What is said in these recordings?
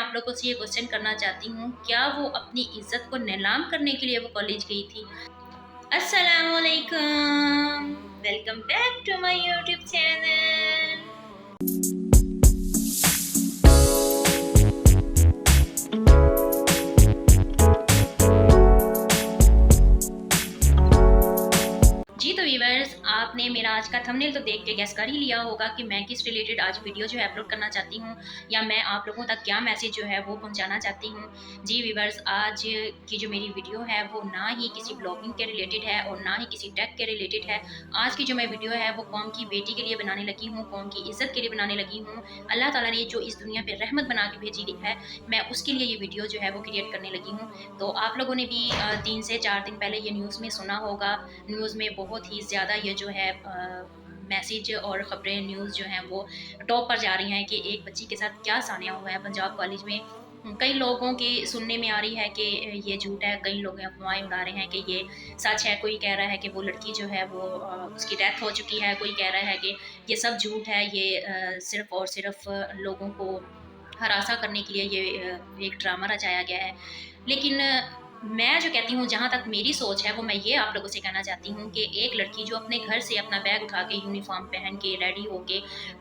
आप लोगों से ये क्वेश्चन करना चाहती हूँ, क्या वो अपनी इज्जत को नीलाम करने के लिए वो कॉलेज गई थी? अस्सलाम वालेकुम, welcome back to my YouTube channel. जी तो व्यूअर्स, आपने मेरा आज का थंबनेल तो देख के गैस कर ही लिया होगा कि मैं किस रिलेटेड आज वीडियो जो है अपलोड करना चाहती हूँ, या मैं आप लोगों तक क्या मैसेज जो है वो पहुँचाना चाहती हूँ। जी व्यूअर्स, आज की जो मेरी वीडियो है वो ना ही किसी ब्लॉगिंग के रिलेटेड है और ना ही किसी टेक के रिलेटेड है। आज की जो मैं वीडियो है वो कौम की बेटी के लिए बनाने लगी हूँ, कौम की इज्जत के लिए बनाने लगी हूँ। अल्लाह ताला ने जो इस दुनिया पर रहमत बना के भेजी है, मैं उसके लिए ये वीडियो जो है वो क्रिएट करने लगी हूँ। तो आप लोगों ने भी 3 से 4 दिन पहले ये न्यूज़ में सुना होगा। न्यूज़ में बहुत ही ज़्यादा ये जो है मैसेज और ख़बरें न्यूज़ जो हैं वो टॉप पर जा रही हैं कि एक बच्ची के साथ क्या सानिया हुआ है पंजाब कॉलेज में। कई लोगों के सुनने में आ रही है कि ये झूठ है, कई लोग अफवाहें उड़ा रहे हैं कि ये सच है। कोई कह रहा है कि वो लड़की जो है वो उसकी डेथ हो चुकी है, कोई कह रहा है कि ये सब झूठ है, ये सिर्फ़ और सिर्फ लोगों को हरासा करने के लिए ये एक ड्रामा रचाया गया है। लेकिन मैं जो कहती हूँ, जहाँ तक मेरी सोच है वो मैं ये आप लोगों से कहना चाहती हूँ कि एक लड़की जो अपने घर से अपना बैग उठा के यूनिफॉर्म पहन के रेडी होके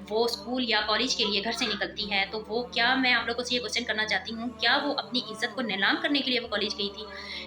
वो स्कूल या कॉलेज के लिए घर से निकलती है, तो वो क्या, मैं आप लोगों से ये क्वेश्चन करना चाहती हूँ, क्या वो अपनी इज्जत को नीलाम करने के लिए वो कॉलेज गई थी?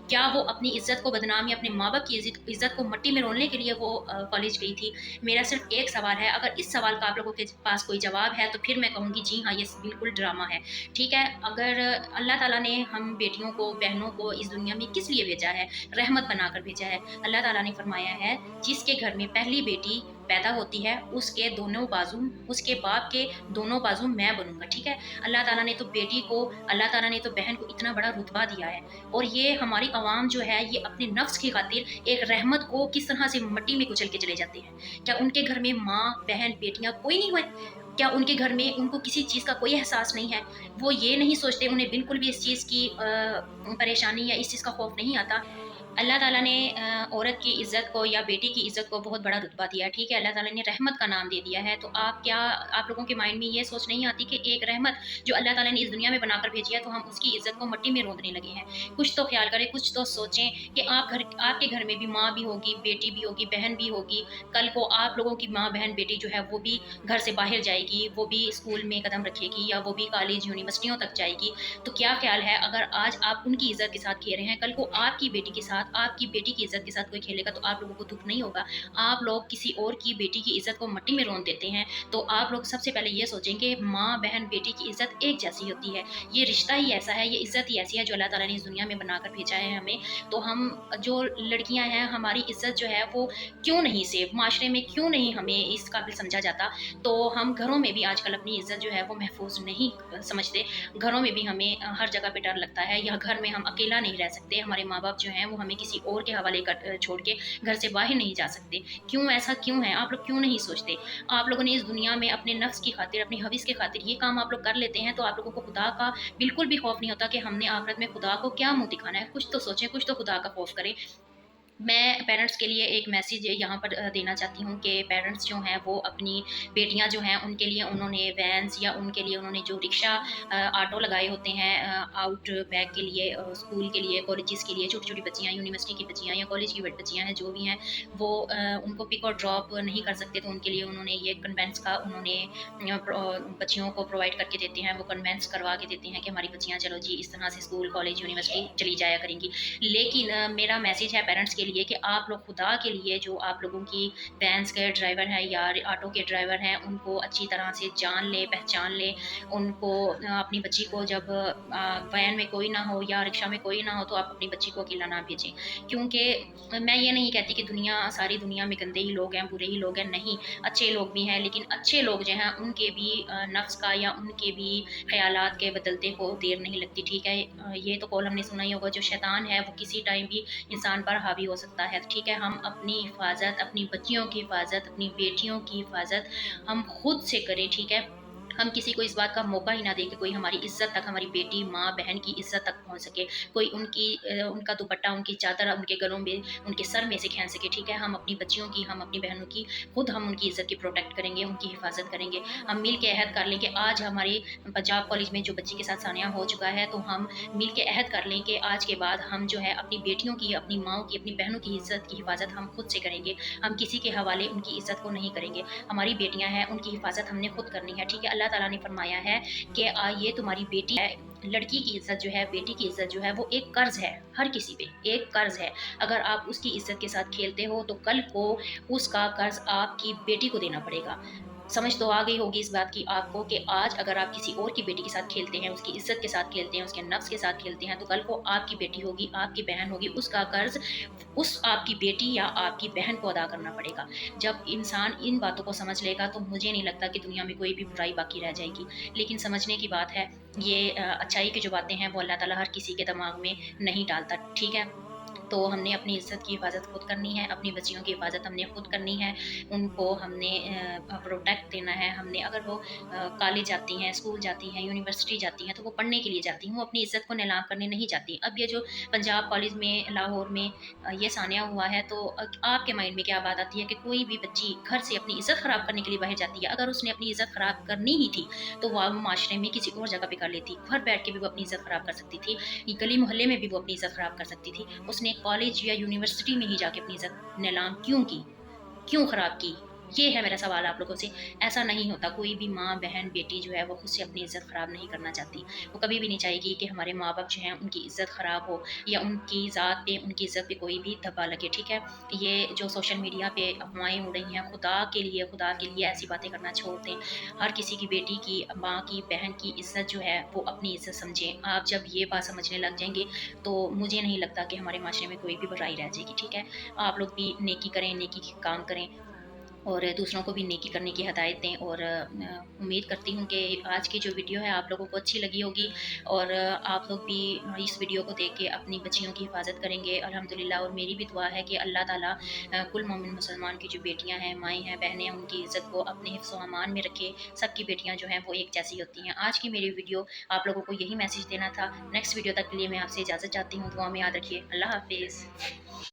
क्या वो अपनी इज्जत को बदनाम या अपने माँ बाप की इज्जत को मट्टी में रोलने के लिए वो कॉलेज गई थी? मेरा सिर्फ एक सवाल है। अगर इस सवाल का आप लोगों के पास कोई जवाब है तो फिर मैं कहूँगी जी हाँ, ये बिल्कुल ड्रामा है। ठीक है, अगर अल्लाह ताला ने हम बेटियों को, बहनों को इस दुनिया में किस लिए भेजा है? रहमत बनाकर भेजा है। अल्लाह ताला ने फरमाया है, जिसके घर में पहली बेटी पैदा होती है उसके दोनों बाजू, उसके बाप के दोनों बाजू मैं बनूंगा। ठीक है, अल्लाह ताला ने तो बेटी को, अल्लाह ताला ने तो बहन को इतना बड़ा रुतबा दिया है, और ये हमारी आवाम जो है ये अपने नफ्स की खातिर एक रहमत को किस तरह से मट्टी में कुचल के चले जाते हैं। क्या उनके घर में माँ, बहन, बेटियाँ कोई नहीं हुए? क्या उनके घर में उनको किसी चीज़ का कोई एहसास नहीं है? वो ये नहीं सोचते, उन्हें बिल्कुल भी इस चीज़ की परेशानी या इस चीज़ का खौफ नहीं आता? अल्लाह ताला ने औरत की इज़्ज़त को या बेटी की इज़्ज़त को बहुत बड़ा रुतबा दिया है। ठीक है, अल्लाह ताला ने रहमत का नाम दे दिया है। तो आप लोगों के माइंड में ये सोच नहीं आती कि एक रहमत जो अल्लाह ताला ने इस दुनिया में बनाकर भेजी है, तो हम उसकी इज़्ज़त को मट्टी में रौंदने लगे हैं? कुछ तो ख्याल करें, कुछ तो सोचें कि आपके घर में भी माँ भी होगी, बेटी भी होगी, बहन भी होगी। कल को आप लोगों की माँ, बहन, बेटी जो है वो भी घर से बाहर जाएगी, वो भी स्कूल में कदम रखेगी या वो भी कॉलेज, यूनिवर्सिटियों तक जाएगी। तो क्या ख्याल है, अगर आज आप उनकी इज़्ज़त के साथ खेल रहे हैं, कल को आपकी बेटी के साथ, आपकी बेटी की इज़्ज़त के साथ कोई खेलेगा तो आप लोगों को दुःख नहीं होगा? आप लोग किसी और की बेटी की इज़्ज़त को मिट्टी में रौंद देते हैं। तो आप लोग सबसे पहले ये सोचें कि माँ, बहन, बेटी की इज़्ज़त एक जैसी होती है। ये रिश्ता ही ऐसा है, ये इज़्ज़त ही ऐसी है जो अल्लाह ताला ने इस दुनिया में बनाकर भेजा है हमें। तो हम जो लड़कियाँ हैं, हमारी इज़्ज़त जो है वो क्यों नहीं सेफ, माशरे में क्यों नहीं हमें इस काबिल समझा जाता? तो हम घरों में भी आजकल अपनी इज़्ज़त जो है वो महफूज नहीं समझते। घरों में भी हमें हर जगह पे डर लगता है, या घर में हम अकेला नहीं रह सकते। हमारे माँ बाप जो हैं वो हमें किसी और के हवाले कर छोड़ के घर से बाहर नहीं जा सकते। क्यों, ऐसा क्यों है? आप लोग क्यों नहीं सोचते? आप लोगों ने इस दुनिया में अपने नफ्स की खातिर, अपनी हविस की खातिर ये काम आप लोग कर लेते हैं, तो आप लोगों को खुदा का बिल्कुल भी खौफ नहीं होता कि हमने आखिरत में खुदा को क्या मुँह दिखाना है। कुछ तो सोचें, कुछ तो खुदा का खौफ करें। मैं पेरेंट्स के लिए एक मैसेज यहाँ पर देना चाहती हूँ कि पेरेंट्स जो हैं वो अपनी बेटियाँ जो हैं उनके लिए उन्होंने वैन्स या उनके लिए उन्होंने जो रिक्शा, ऑटो लगाए होते हैं आउट बैक के लिए, स्कूल के लिए, कॉलेजेस के लिए, छोटी छोटी बच्चियाँ, यूनिवर्सिटी की बच्चियाँ या कॉलेज की बच्चियाँ हैं जो भी हैं, वो उनको पिक और ड्रॉप नहीं कर सकते, तो उनके लिए उन्होंने ये कन्वेंस का उन्होंने बच्चियों को प्रोवाइड करके देते हैं। वो कन्वेंस करवा के देते हैं कि हमारी बच्चियाँ चलो जी इस तरह से स्कूल, कॉलेज, यूनिवर्सिटी चली जाया करेंगी। लेकिन मेरा मैसेज है पेरेंट्स के लिए कि आप लोग खुदा के लिए जो आप लोगों की वैन्स के ड्राइवर हैं या ऑटो के ड्राइवर हैं, उनको अच्छी तरह से जान लें, पहचान लें। उनको अपनी बच्ची को जब वैन में कोई ना हो या रिक्शा में कोई ना हो तो आप अपनी बच्ची को अकेला ना भेजें। क्योंकि मैं ये नहीं कहती कि सारी दुनिया में गंदे ही लोग हैं, बुरे ही लोग हैं, नहीं, अच्छे लोग भी हैं। लेकिन अच्छे लोग जो हैं उनके भी नफ्स का या उनके भी ख़यालात के बदलते को देर नहीं लगती। ठीक है, ये तो कौल हमने सुना ही होगा, जो शैतान है वो किसी टाइम भी इंसान पर हावी हो सकता है। ठीक है, हम अपनी हिफाजत, अपनी बच्चियों की हिफाजत, अपनी बेटियों की हिफाजत हम खुद से करें। ठीक है, हम किसी को इस बात का मौका ही ना दें कि कोई हमारी इज़्ज़त तक, हमारी बेटी, माँ, बहन की इज़्ज़त तक पहुँच सके। कोई उनका दुपट्टा, उनकी चादर उनके गलों में, उनके सर में से खींच सके, ठीक है? हम अपनी बच्चियों की, हम अपनी बहनों की, खुद हम उनकी इज़्ज़त की प्रोटेक्ट करेंगे, उनकी हिफाज़त करेंगे। हम मिल के अहद कर लें कि आज हमारे पंजाब कॉलेज में जो बच्ची के साथ सानिया हो चुका है, तो हम मिल के अहद कर लें कि आज के बाद हम जो है अपनी बेटियों की, अपनी माँओं की, अपनी बहनों की इज़्ज़त की हिफाज़त हम खुद से करेंगे। हम किसी के हवाले उनकी इज़्ज़त को नहीं करेंगे। हमारी बेटियां हैं, उनकी हिफाजत हमने खुद करनी है, ठीक है? अल्लाह ताला ने फरमाया है कि ये तुम्हारी बेटी है। लड़की की इज्जत जो है, बेटी की इज्जत जो है, वो एक कर्ज है, हर किसी पे एक कर्ज है। अगर आप उसकी इज्जत के साथ खेलते हो तो कल को उसका कर्ज आपकी बेटी को देना पड़ेगा। समझ तो आ गई होगी इस बात की आपको कि आज अगर आप किसी और की बेटी के साथ खेलते हैं, उसकी इज्जत के साथ खेलते हैं, उसके नफ्स के साथ खेलते हैं, तो कल को आपकी बेटी होगी, आपकी बहन होगी, उसका कर्ज उस आपकी बेटी या आपकी बहन को अदा करना पड़ेगा। जब इंसान इन बातों को समझ लेगा तो मुझे नहीं लगता कि दुनिया में कोई भी बुराई बाकी रह जाएगी। लेकिन समझने की बात है, ये अच्छाई की जो बातें हैं वो अल्लाह ताला हर किसी के दिमाग में नहीं डालता, ठीक है? तो हमने अपनी इज़्ज़त की हिफाज़त खुद करनी है, अपनी बच्चियों की हिफाज़त हमने खुद करनी है, उनको हमने प्रोटेक्ट देना है। हमने अगर वो कॉलेज जाती हैं, स्कूल जाती हैं, यूनिवर्सिटी जाती हैं, तो वो पढ़ने के लिए जाती हैं, वो अपनी इज़्ज़त को नीलाम करने नहीं जाती। अब ये जो पंजाब कॉलेज में, लाहौर में ये सानिया हुआ है, तो आपके माइंड में क्या बात आती है कि कोई भी बच्ची घर से अपनी इज़्ज़त ख़राब करने के लिए बाहर जाती है। अगर उसने अपनी इज़्ज़त ख़राब करनी ही थी, तो वो माशरे में किसी और जगह पे कर लेती। घर बैठ के भी वो अपनी इज़्ज़त ख़राब कर सकती थी, गली मोहल्ले में भी वो अपनी इज़्ज़त ख़राब कर सकती थी। उसने कॉलेज या यूनिवर्सिटी में ही जाके अपनी इज़्ज़त नीलाम क्यों की? क्यों खराब की? ये है मेरा सवाल आप लोगों से। ऐसा नहीं होता, कोई भी माँ, बहन, बेटी जो है वो खुद से अपनी इज़्ज़त ख़राब नहीं करना चाहती। वो कभी भी नहीं चाहेगी कि हमारे माँ-बाप जो हैं उनकी इज़्ज़त ख़राब हो या उनकी ज़ात पे, उनकी इज़्ज़त पे कोई भी धब्बा लगे, ठीक है? ये जो सोशल मीडिया पे अफ़वाहें उड़ रही हैं, खुदा के लिए ऐसी बातें करना छोड़ दें। हर किसी की बेटी की, माँ की, बहन की इज़्ज़त जो है वो अपनी इज़्ज़त समझें। आप जब ये बात समझने लग जाएँगे तो मुझे नहीं लगता कि हमारे माशरे में कोई भी बुराई रह जाएगी, ठीक है? आप लोग भी नेकी करें, नेकी के काम करें और दूसरों को भी नेकी करने की हिदायत दें। और उम्मीद करती हूँ कि आज की जो वीडियो है आप लोगों को अच्छी लगी होगी और आप लोग भी इस वीडियो को देख के अपनी बच्चियों की हिफाजत करेंगे अल्हम्दुलिल्लाह। और मेरी भी दुआ है कि अल्लाह ताला कुल मोमिन मुसलमान की जो बेटियां हैं, माएँ हैं, बहनें हैं, उनकी इज़्ज़त को अपने हिफ्ज़ व अमान में रखे। सबकी बेटियां जो हैं वो एक जैसी होती हैं। आज की मेरी वीडियो आप लोगों को यही मैसेज देना था। नेक्स्ट वीडियो तक के लिए मैं आपसे इजाज़त चाहती हूँ। दुआ में याद रखिए। अल्लाह हाफिज़।